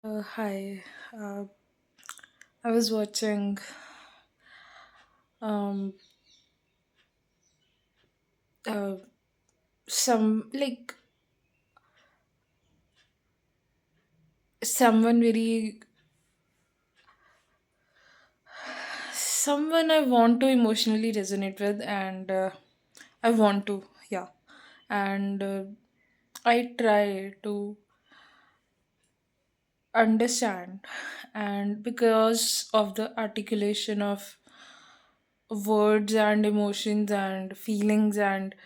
Hi. Uh, I was watching um uh some like someone very someone I want to emotionally resonate with, and I want to, yeah, and I try to understand, and because of the articulation of words and emotions and feelings and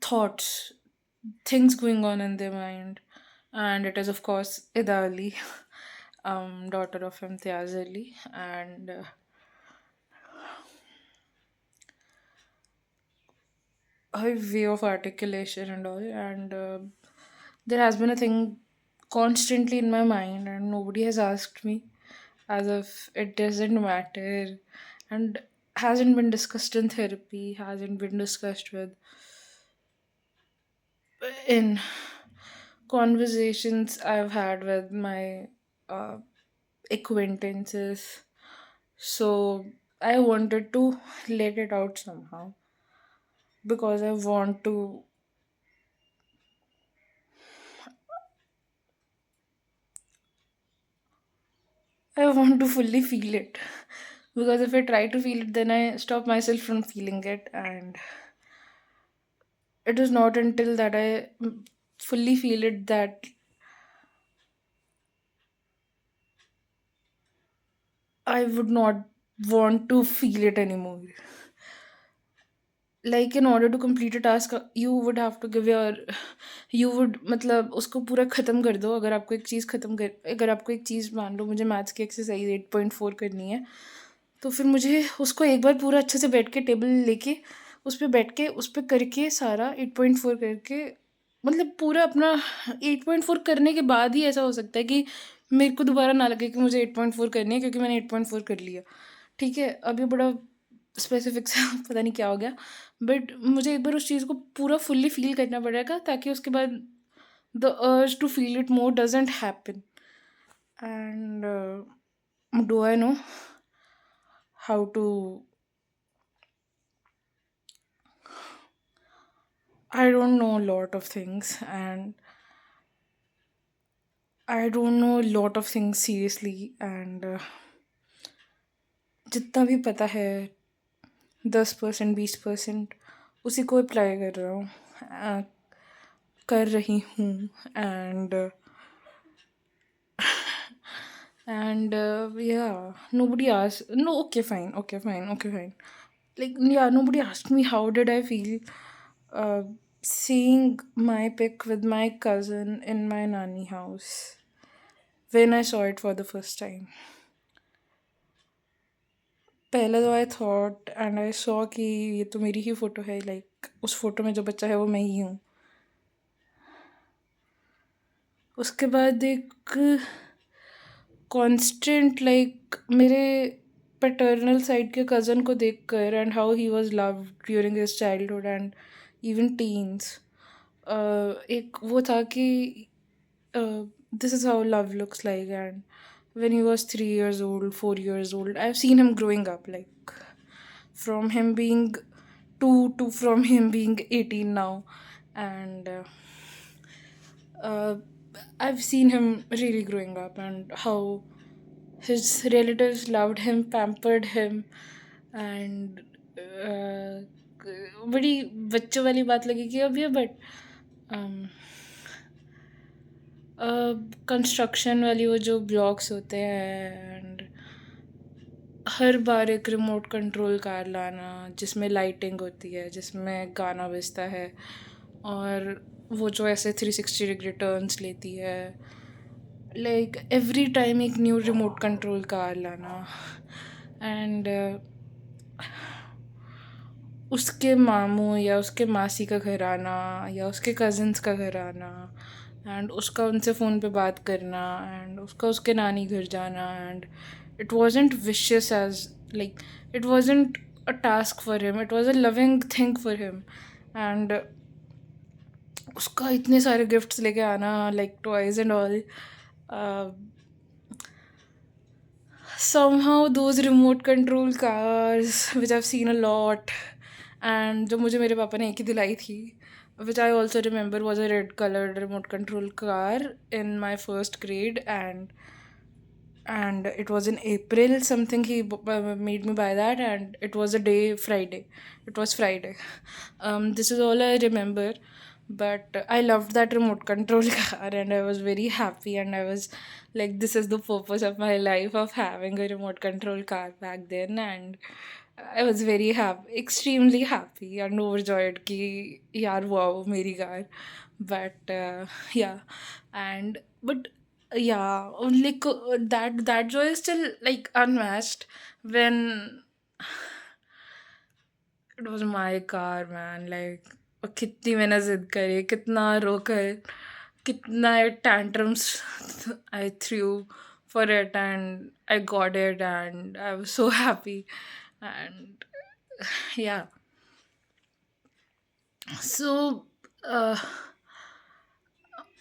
thoughts, things going on in their mind. And it is, of course, Ida Ali, daughter of Imtiaz Ali, and her way of articulation and all. And there has been a thing constantly in my mind, and nobody has asked me, as if it doesn't matter, and hasn't been discussed in therapy, hasn't been discussed with in conversations I've had with my uh, acquaintances. So I wanted to let it out somehow because I want to fully feel it. Because if I try to feel it, then I stop myself from feeling it, and it is not until that I fully feel it that I would not want to feel it anymore. Like, in order to complete a task, you would have to give your you would मतलब उसको पूरा ख़त्म कर दो। अगर आपको एक चीज़, मान लो मुझे मैथ्स की एक्सरसाइज 8.4 करनी है, तो फिर मुझे उसको एक बार पूरा अच्छे से बैठ के टेबल लेके उस पे बैठ के उस पे करके सारा 8.4 करके, मतलब पूरा अपना 8.4 करने के बाद ही ऐसा हो सकता है कि मेरे को दोबारा ना लगे कि मुझे 8.4 करनी है, क्योंकि मैंने 8.4 कर लिया। ठीक है, अब ये बड़ा स्पेसिफिक सा पता नहीं क्या हो गया, बट मुझे एक बार उस चीज़ को पूरा फुल्ली फ़ील करना पड़ेगा, ताकि उसके बाद the urge to feel it more doesn't happen. And do I know how to I don't know a lot of things, and I don't know a lot of things seriously, and जितना भी पता है 10% 20% उसी को apply कर रहा हूँ, कर रही हूँ। And yeah, nobody asked. No, okay, fine, okay, fine, okay, fine. Like, yeah, nobody asked me how did I feel uh, seeing my pic with my cousin in my nanny house when I saw it for the first time. पहले तो I thought and I saw कि ये तो मेरी ही photo है, like उस photo में जो बच्चा है वो मैं ही हूँ। उसके बाद एक कांस्टेंट, लाइक मेरे पैटर्नल साइड के कज़न को देखकर, and how he was loved during his childhood and even teens. एक वो था कि this is how love looks like, and when he was 3 years old, 4 years old, I've seen him growing up, like from him being 2 to from him being 18 now. And uh, I've seen him really growing up, and how his relatives loved him, pampered him, and बड़ी बच्चों वाली बात लगेगी अब ये, but construction वाली वो जो ब्लॉक्स होते हैं, एंड हर बार एक रिमोट कंट्रोल कार लाना जिसमें लाइटिंग होती है, जिसमें गाना बजता है, और वो जो ऐसे 360 डिग्री टर्न्स लेती है, लाइक एवरी टाइम एक न्यू रिमोट कंट्रोल कार लाना। एंड उसके मामू या उसके मासी का घर आना, या उसके कज़न्स का घर आना, एंड उसका उनसे फ़ोन पे बात करना, एंड उसका उसके नानी घर जाना, and it wasn't vicious as, like it wasn't a task for him, it was a loving thing for him. And उसका इतने सारे गिफ्ट्स लेके आना, like toys and all. Somehow those remote control cars which I've seen a lot, and जो मुझे मेरे पापा ने एक ही दिलाई थी, which I also remember was a red colored remote control car in my first grade. And it was in April something he made me buy that, and it was a day Friday. It was Friday. This is all I remember, but I loved that remote control car, and I was very happy, and I was like, this is the purpose of my life of having a remote control car back then. And I was very happy, extremely happy and overjoyed ki yaar wow meri car. But yeah. And but yeah, like that joy is still like unmatched when it was my car, man. Like कितनी मैंने जिद करी, कितना रोकर, कितना tantrums I threw for it, and I got it, and I was so happy. And yeah. So uh,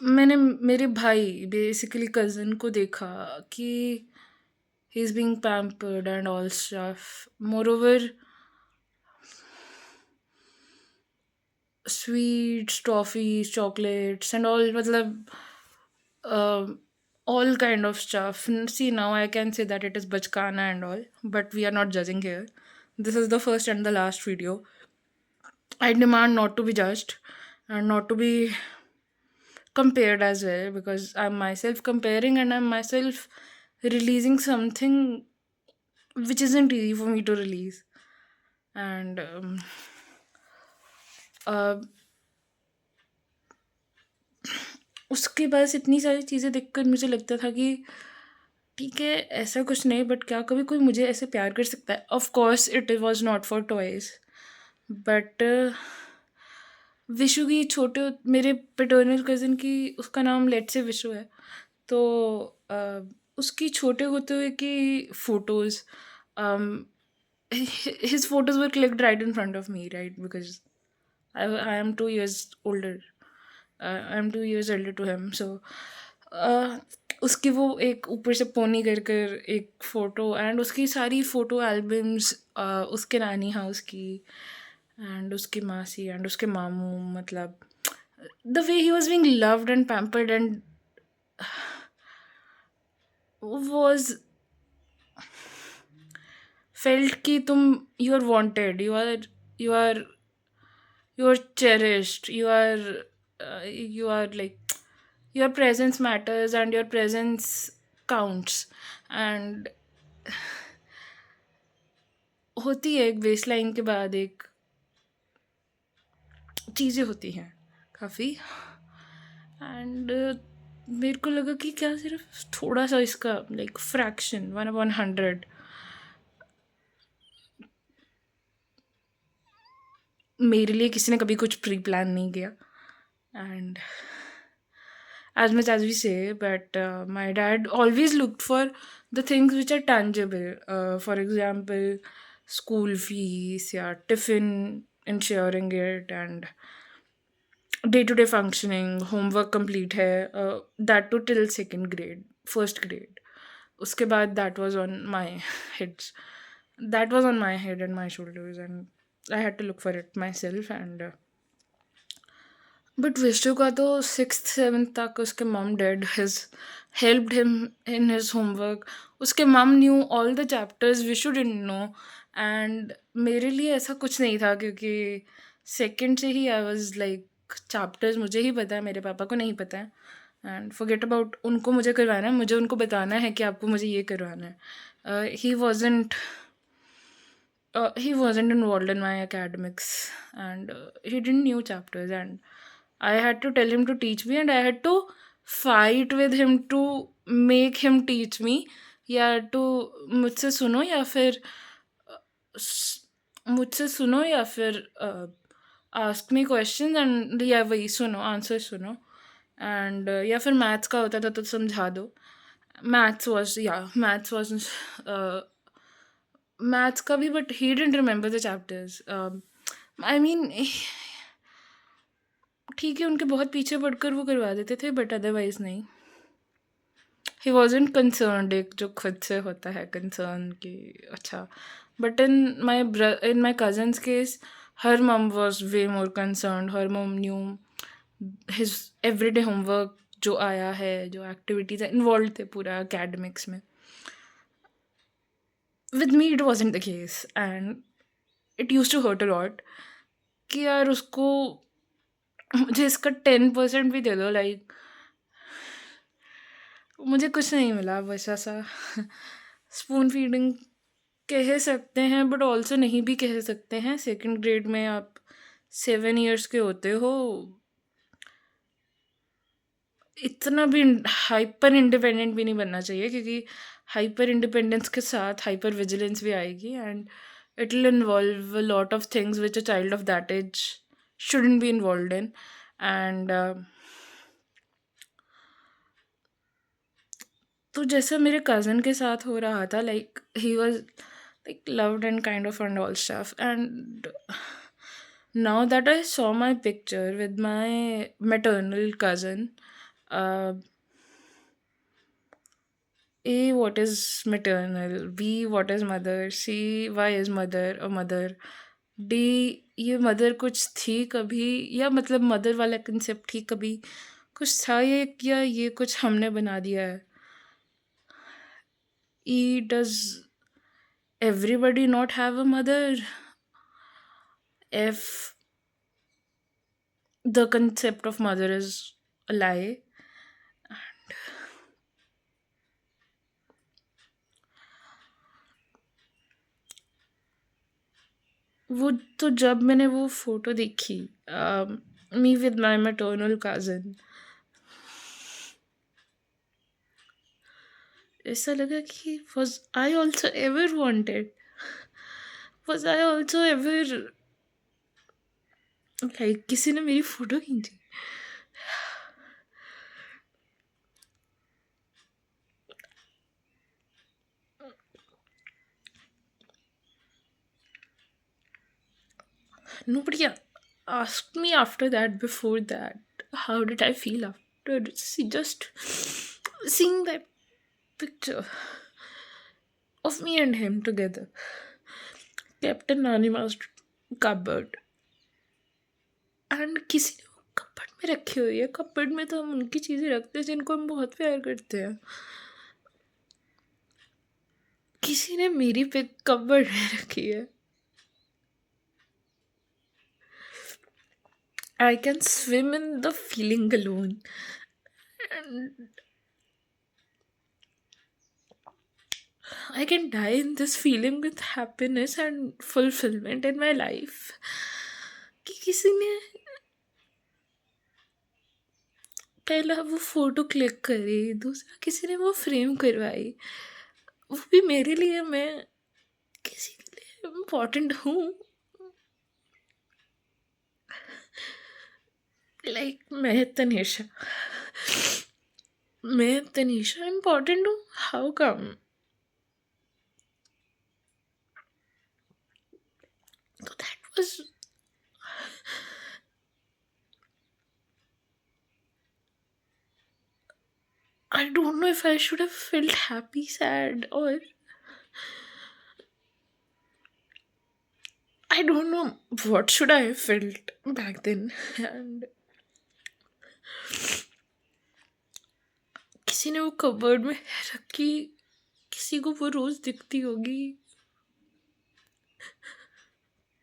मैंने मेरे भाई basically cousin को देखा कि he is being pampered and all stuff. Moreover sweets, toffees, chocolates and all, मतलब all kind of stuff. See, now I can say that it is bachkana and all, but we are not judging here. This is the first and the last video. I demand not to be judged and not to be compared as well, because I'm myself comparing and I'm myself releasing something which isn't easy for me to release. And uh, उसके पास इतनी सारी चीज़ें देखकर मुझे लगता था कि ठीक है, ऐसा कुछ नहीं, बट क्या कभी कोई मुझे ऐसे प्यार कर सकता है? Of course it was not for toys, but Vishu की छोटे मेरे पेटर्नल कज़न की, उसका नाम लेट से विशु है. तो उसकी छोटे होते हुए की photos, his photos were clicked right in front of me, right? Because I am 2 years older. I am 2 years elder to him. So उसकी वो एक ऊपर से पोनी कर कर एक फ़ोटो, एंड उसकी सारी फ़ोटो एल्बम्स, उसके नानी हाउस की एंड उसकी मासी एंड उसके मामू, मतलब the way he was being loved and pampered and was felt कि तुम, you are wanted, you are you are cherished, you are like, your presence matters and your presence counts. And होती है एक baseline के बाद एक चीज़ें होती हैं काफ़ी. एंड मेरे को लगा कि क्या सिर्फ थोड़ा सा इसका लाइक फ्रैक्शन 1/100 मेरे लिए किसी ने कभी कुछ प्री प्लान नहीं किया. And as much as we say, but my dad always looked for the things which are tangible. For example, school fees, yeah, tiffin, ensuring it, and day-to-day functioning, homework complete hai, that too till second grade, first grade. Uske baad that was on my head. That was on my head and my shoulders, and I had to look for it myself. And but Vishu का तो 6th 7th तक उसके मम dead his helped him in his homework. उसके मम knew all the chapters, Vishu didn't know. And मेरे लिए ऐसा कुछ नहीं था, क्योंकि सेकंड से ही आई वाज लाइक, चैप्टर्स मुझे ही पता है, मेरे पापा को नहीं पता है. एंड फॉरगेट अबाउट उनको मुझे करवाना है, मुझे उनको बताना है कि आपको मुझे ये करवाना है. He wasn't involved in my academics, and he didn't knew chapters, and I had to tell him to teach me, and I had to fight with him to make him teach me. या to मुझसे सुनो या फिर मुझसे सुनो या फिर ask me question, and या वही सुनो, आंसर सुनो. एंड या फिर मैथ्स का होता था तो समझा दो. मैथ्स वॉज मैथ्स का भी, but he didn't remember the chapters. I mean ठीक है, उनके बहुत पीछे पड़कर वो करवा देते थे, बट अदरवाइज़ नहीं। ही वॉज़न्ट कंसर्न्ड, एक जो खुद से होता है कंसर्न कि अच्छा। But in my cousin's case, her mum was way more concerned. हर मम न्यू हिज एवरीडे होमवर्क जो आया है, जो एक्टिविटीज़ इन्वॉल्व थे पूरा एकेडमिक्स में। With me it wasn't the case, and it used to hurt a lot कि यार उसको मुझे इसका 10% भी दे दो, लाइक मुझे कुछ नहीं मिला, बस ऐसा स्पून फीडिंग कह सकते हैं, बट ऑल्सो नहीं भी कह सकते हैं। सेकंड ग्रेड में आप 7 इयर्स के होते हो, इतना भी हाइपर इंडिपेंडेंट भी नहीं बनना चाहिए, क्योंकि हाइपर इंडिपेंडेंस के साथ हाइपर विजिलेंस भी आएगी, and it will involve a lot of things which a child of that age shouldn't be involved in. And तो जैसा मेरे कज़न के साथ हो रहा था, like he was like loved and kind of and all stuff, and now that I saw my picture with my maternal cousin, uh, A, what is maternal? B, what is mother? C, why is mother a mother? D, ये mother कुछ थी कभी, या मतलब mother वाला concept ही कभी कुछ था ये, या ये कुछ हमने बना दिया है? E, does everybody not have a mother? F, the concept of mother is a lie. वो तो जब मैंने वो फ़ोटो देखी, me with my maternal cousin, ऐसा लगा कि was I also ever wanted? Was I also ever like किसी ने मेरी फ़ोटो खींची? Nobody asked me after that, before that, how did I feel after just seeing that picture of me and him together, kept in Nanima's cupboard. And किसी ने वो cupboard में रखी हुई है। कपबोर्ड में तो हम उनकी चीज़ें रखते हैं जिनको हम बहुत प्यार करते हैं। किसी ने मेरी पिक कपबोर्ड में रखी है। I can swim in the feeling alone, and I can die in this feeling with happiness and fulfillment in my life कि किसी ने पहला वो फ़ोटो क्लिक करी, दूसरा किसी ने वो फ्रेम करवाई, वो भी मेरे लिए। मैं किसी के लिए इम्पोर्टेंट हूँ, लाइक मैं तनीषा इम्पोर्टेंट हूँ? How come? So that was, I don't know if I should have felt happy, sad, or I don't know what should I have felt back then. And किसी ने वो कबर्ड में रखी, किसी को वो रोज दिखती होगी,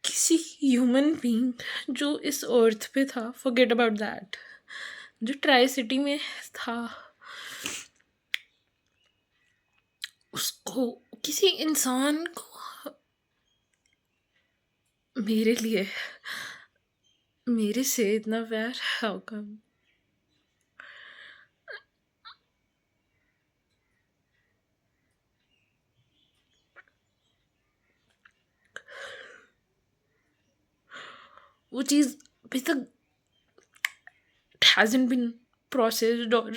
किसी ह्यूमन बीइंग जो इस अर्थ पे था, फॉरगेट अबाउट दैट, जो ट्राई सिटी में था, उसको, किसी इंसान को मेरे लिए, मेरे से इतना प्यार, हाउ कम? वो चीज़ अभी तक hasn't been processed, or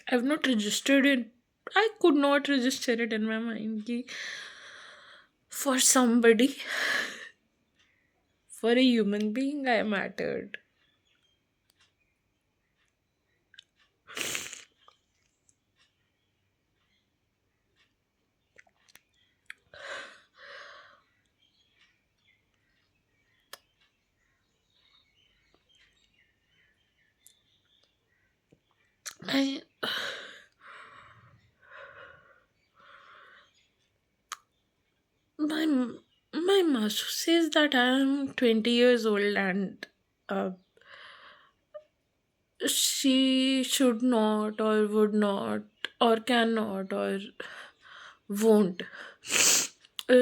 I've not registered it. I could not register it in my mind कि for somebody, for a human being, I mattered. I my my master says that I am 20 years old and uh, she should not or would not or cannot or won't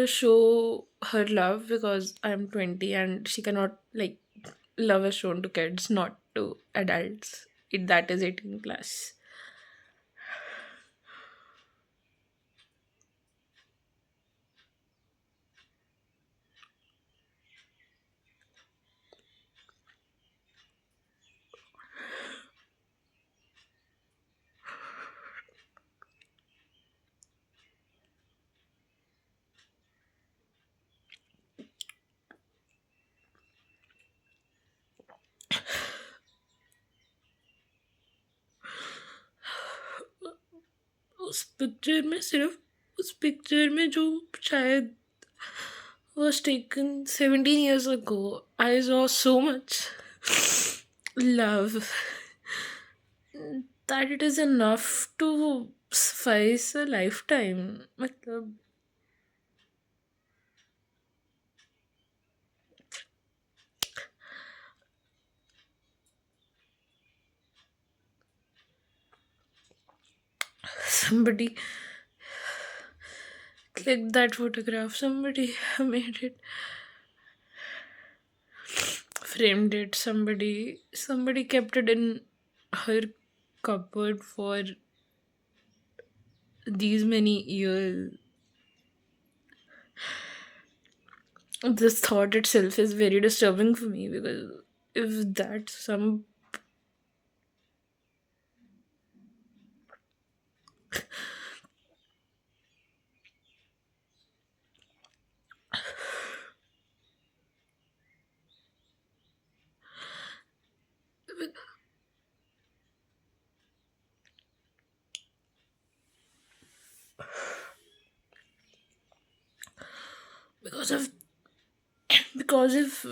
show her love because I'm 20 and she cannot like love is shown to kids, not to adults. That is 18 plus. उस picture में सिर्फ उस picture में जो शायद was taken 17 years ago, I saw so much love that it is enough to suffice a lifetime. मतलब somebody clicked that photograph, somebody made it, framed it, somebody kept it in her cupboard for these many years. This thought itself is very disturbing for me because if that some because of because if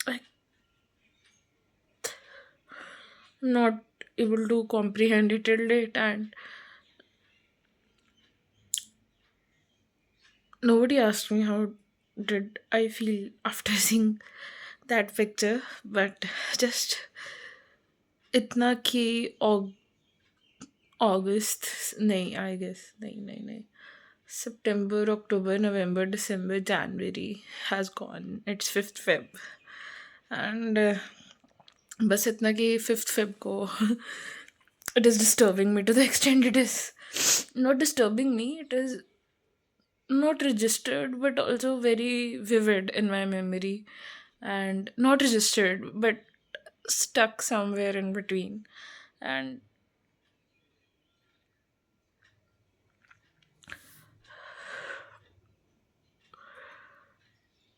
I'm not able to comprehend it till date and nobody asked me how did I feel after seeing that picture, but just इतना कि अगस्त नहीं I guess नहीं September, October, November, December, January has gone. It's 5th Feb. And बस इतना कि 5th Feb को it is disturbing me to the extent it is not disturbing me, it is not registered but also very vivid in my memory and not registered but stuck somewhere in between. And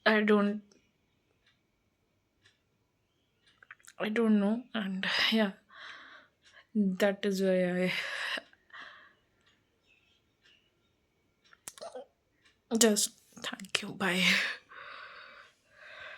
I don't I don't know, and yeah, that is why I just thank you. Bye.